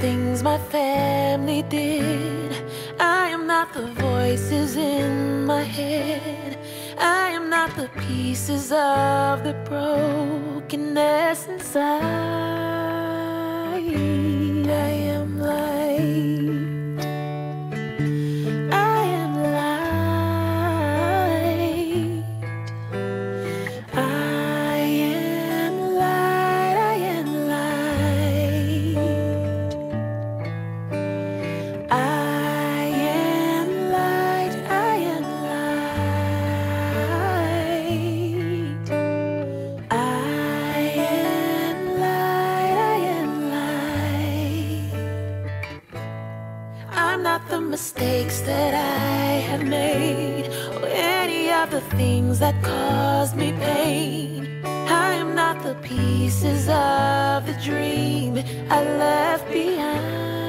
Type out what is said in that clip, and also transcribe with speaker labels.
Speaker 1: things my family did. I am not the voices in my head. I am not the pieces of the brokenness inside. I am light. I am light. I am light. I am light. I am light. I am light. I am light. I am light. I'm not the mistakes that I have made, or any of the things that caused me pain. I am not the pieces of the dream I left behind.